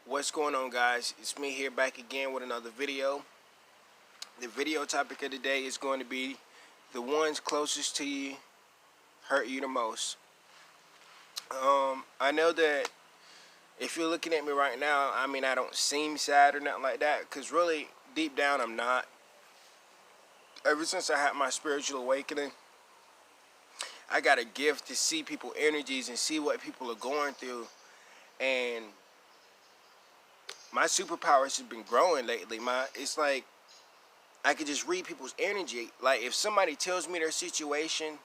What's going on, guys? It's me here back again with another video. The video topic of the day is going to be the ones closest to you hurt you the most. I know that if you're looking at me right now, I mean, I don't seem sad or nothing like that, because really, deep down, I'm not. Ever since I had my spiritual awakening, I got a gift to see people's energies and see what people are going through. And my superpowers have been growing lately. It's like I could just read people's energy. Like if somebody tells me their situation,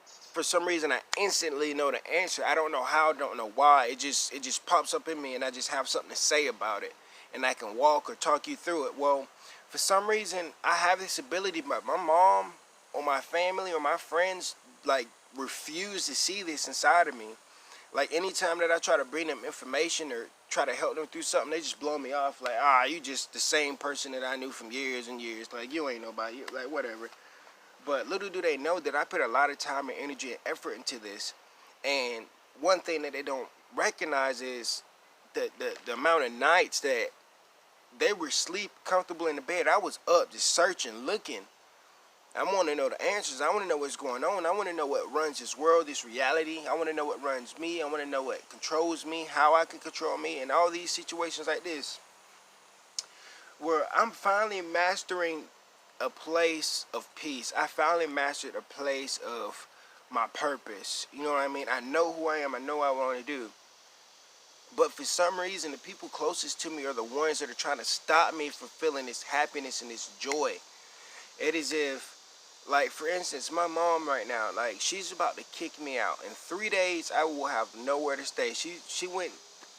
for some reason I instantly know the answer. I don't know how, don't know why. It just pops up in me, and I just have something to say about it, and I can walk or talk you through it. Well, for some reason I have this ability, but my mom or my family or my friends like refuse to see this inside of me. Like anytime that I try to bring them information or try to help them through something, they just blow me off. Like, you just the same person that I knew from years and years. Like, you ain't nobody. Like, whatever. But little do they know that I put a lot of time and energy and effort into this. And one thing that they don't recognize is the amount of nights that they were asleep comfortable in the bed. I was up just searching, looking. I want to know the answers. I want to know what's going on. I want to know what runs this world, this reality. I want to know what runs me. I want to know what controls me, how I can control me, and all these situations like this, where I'm finally mastering a place of peace. I finally mastered a place of my purpose. You know what I mean? I know who I am. I know what I want to do. But for some reason, the people closest to me are the ones that are trying to stop me from feeling this happiness and this joy. It is if, like, for instance, my mom right now, like, she's about to kick me out. In 3 days, I will have nowhere to stay. She went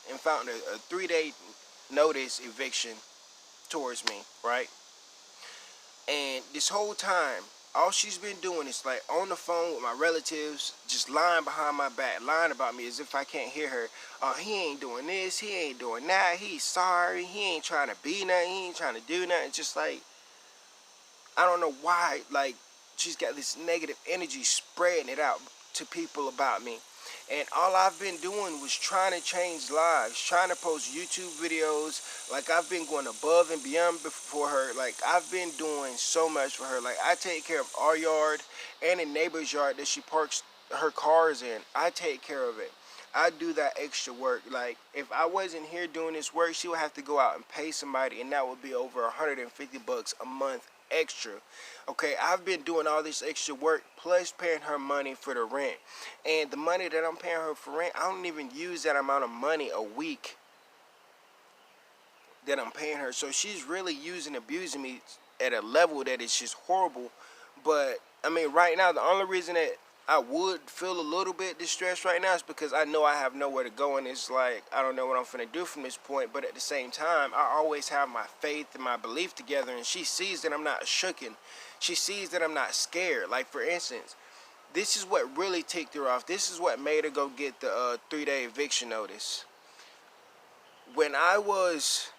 and found a 3-day notice eviction towards me, right? And this whole time, all she's been doing is, like, on the phone with my relatives, just lying behind my back, lying about me as if I can't hear her. He ain't doing this, he ain't doing that, he's sorry, he ain't trying to be nothing, he ain't trying to do nothing. Just like, I don't know why, like, she's got this negative energy spreading it out to people about me. And all I've been doing was trying to change lives, trying to post YouTube videos. Like, I've been going above and beyond for her. Like, I've been doing so much for her. Like, I take care of our yard and the neighbor's yard that she parks her cars in. I take care of it. I do that extra work. Like, if I wasn't here doing this work, she would have to go out and pay somebody, and that would be over $150 a month extra. Okay, I've been doing all this extra work plus paying her money for the rent. And the money that I'm paying her for rent, I don't even use that amount of money a week that I'm paying her. So she's really using, abusing me at a level that is just horrible. But I mean, right now, the only reason that I would feel a little bit distressed right now is because I know I have nowhere to go, and it's like, I don't know what I'm finna do from this point. But at the same time, I always have my faith and my belief together, and she sees that I'm not shooken. She sees that I'm not scared. Like, for instance, this is what really ticked her off. This is what made her go get the 3-day eviction notice. When I was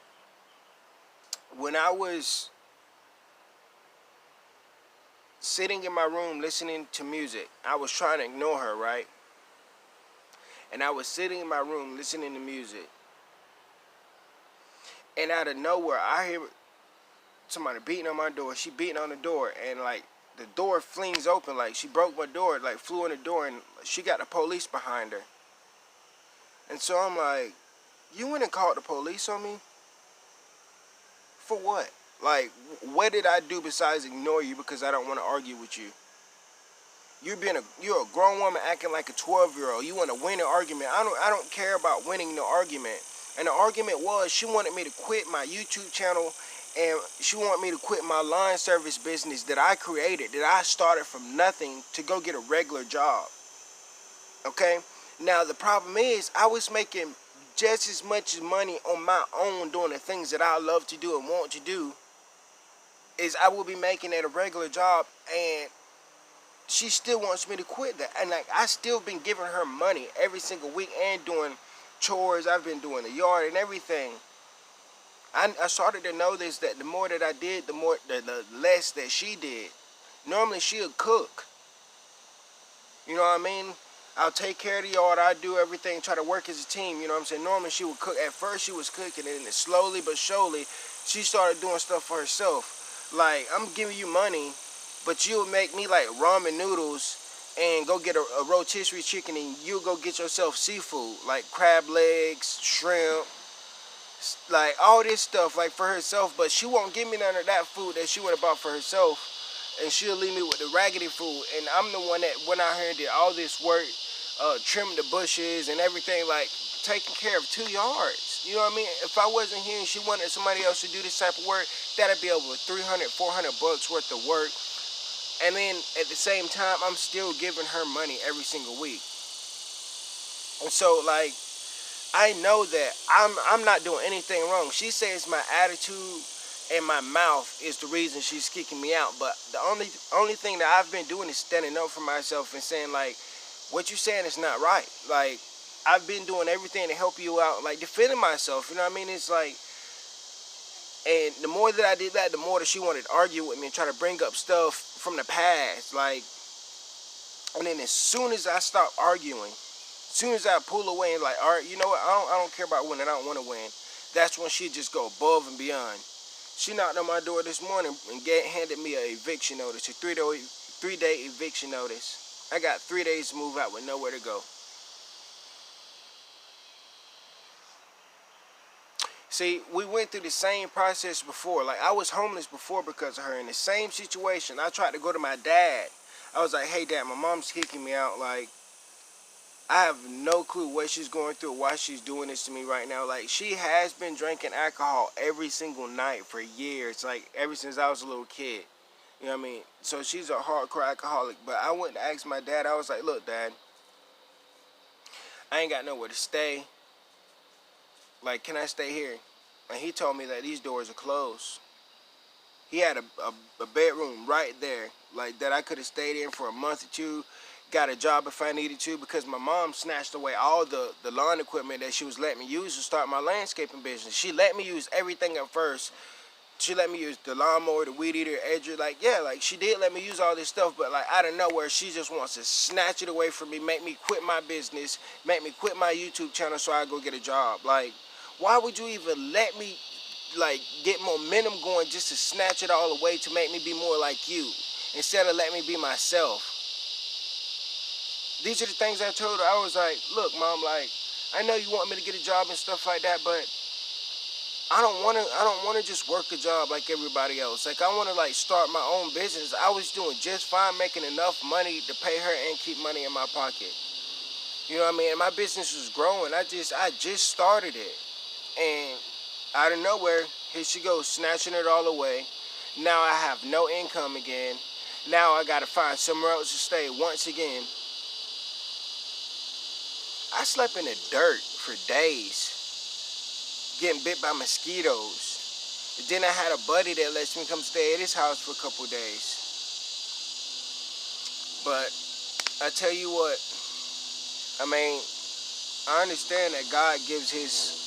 sitting in my room listening to music, I was trying to ignore her, right? And I was sitting in my room listening to music, and out of nowhere, I hear somebody beating on my door. She beating on the door, and like the door flings open, like she broke my door, like flew in the door, and she got the police behind her. And so I'm like, you went and called the police on me? For what? Like, what did I do besides ignore you because I don't want to argue with you? You're a grown woman acting like a 12-year-old. You want to win an argument. I don't care about winning the argument. And the argument was, she wanted me to quit my YouTube channel, and she wanted me to quit my line service business that I created, that I started from nothing, to go get a regular job. Okay? Now, the problem is, I was making just as much money on my own doing the things that I love to do and want to do as I will be making at a regular job, and she still wants me to quit that. And like, I still been giving her money every single week and doing chores. I've been doing the yard and everything. I started to notice that the more that I did, the less that she did. Normally she'll cook. You know what I mean? I'll take care of the yard. I do everything, try to work as a team. You know what I'm saying? Normally she would cook. At first she was cooking, and then slowly but surely she started doing stuff for herself. Like, I'm giving you money, but you'll make me like ramen noodles and go get a rotisserie chicken, and you'll go get yourself seafood like crab legs, shrimp, like all this stuff like for herself. But she won't give me none of that food that she would have bought for herself, and she'll leave me with the raggedy food. And I'm the one that went out here and did all this work, trimmed the bushes and everything, like taking care of 2 yards. You know what I mean? If I wasn't here and she wanted somebody else to do this type of work, that'd be over 300, 400 bucks worth of work. And then at the same time, I'm still giving her money every single week. And so, like, I know that I'm not doing anything wrong. She says my attitude and my mouth is the reason she's kicking me out. But the only thing that I've been doing is standing up for myself and saying, like, what you're saying is not right. Like, I've been doing everything to help you out, like defending myself. You know what I mean? It's like, and the more that I did that, the more that she wanted to argue with me and try to bring up stuff from the past. Like, and then as soon as I stop arguing, as soon as I pull away and like, all right, you know what? I don't care about winning. I don't want to win. That's when she just go above and beyond. She knocked on my door this morning and handed me an eviction notice, a 3-day eviction notice. I got 3 days to move out with nowhere to go. See, we went through the same process before. Like, I was homeless before because of her. In the same situation, I tried to go to my dad. I was like, hey, Dad, my mom's kicking me out. Like, I have no clue what she's going through, why she's doing this to me right now. Like, she has been drinking alcohol every single night for years, like, ever since I was a little kid. You know what I mean? So she's a hardcore alcoholic. But I went to ask my dad. I was like, look, Dad, I ain't got nowhere to stay. Like, can I stay here? And he told me that these doors are closed. He had a bedroom right there, like, that I could have stayed in for a month or two, got a job if I needed to, because my mom snatched away all the lawn equipment that she was letting me use to start my landscaping business. She let me use everything at first. She let me use the lawnmower, the weed eater, edger, like, yeah, like, she did let me use all this stuff, but, like, out of nowhere, she just wants to snatch it away from me, make me quit my business, make me quit my YouTube channel so I go get a job. Like, why would you even let me, like, get momentum going just to snatch it all away to make me be more like you, instead of letting me be myself? These are the things I told her. I was like, look, Mom, like, I know you want me to get a job and stuff like that, but I don't want to just work a job like everybody else. Like, I want to, like, start my own business. I was doing just fine, making enough money to pay her and keep money in my pocket. You know what I mean? And my business was growing. I just started it. And out of nowhere, here she goes, snatching it all away. Now I have no income again. Now I got to find somewhere else to stay once again. I slept in the dirt for days, getting bit by mosquitoes. And then I had a buddy that lets me come stay at his house for a couple days. But I tell you what, I mean, I understand that God gives his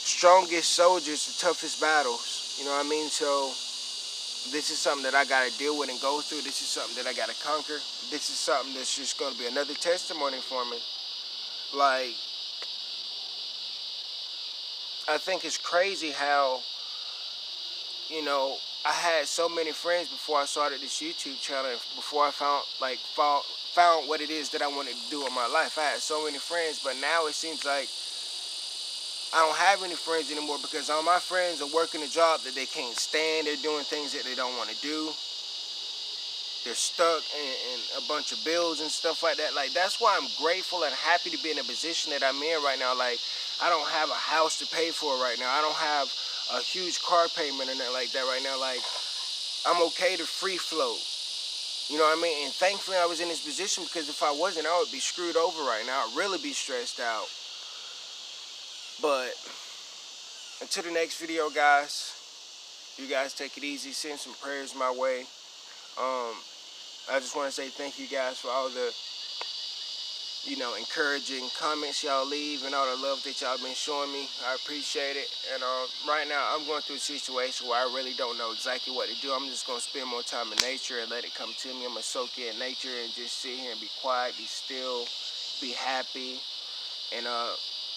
strongest soldiers the toughest battles. You know what I mean? So this is something that I got to deal with and go through. This is something that I got to conquer. This is something that's just going to be another testimony for me. Like, I think it's crazy how, you know, I had so many friends before I started this YouTube channel, before I found what it is that I wanted to do in my life. I had so many friends, but now it seems like I don't have any friends anymore because all my friends are working a job that they can't stand. They're doing things that they don't want to do. They're stuck in a bunch of bills and stuff like that. Like, that's why I'm grateful and happy to be in the position that I'm in right now. Like, I don't have a house to pay for right now. I don't have a huge car payment or nothing like that right now. Like, I'm okay to free float. You know what I mean? And thankfully I was in this position, because if I wasn't, I would be screwed over right now. I'd really be stressed out. But until the next video, guys, you guys take it easy. Send some prayers my way. I just want to say thank you guys for all the, you know, encouraging comments y'all leave and all the love that y'all been showing me. I appreciate it. And right now I'm going through a situation where I really don't know exactly what to do. I'm just going to spend more time in nature and let it come to me. I'm going to soak in nature and just sit here and be quiet, be still, be happy, and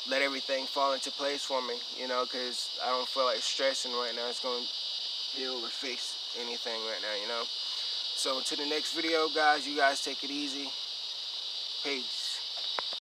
let everything fall into place for me, you know, because I don't feel like stressing right now. It's going to heal or fix anything right now, you know. So until the next video, guys, you guys take it easy. Peace.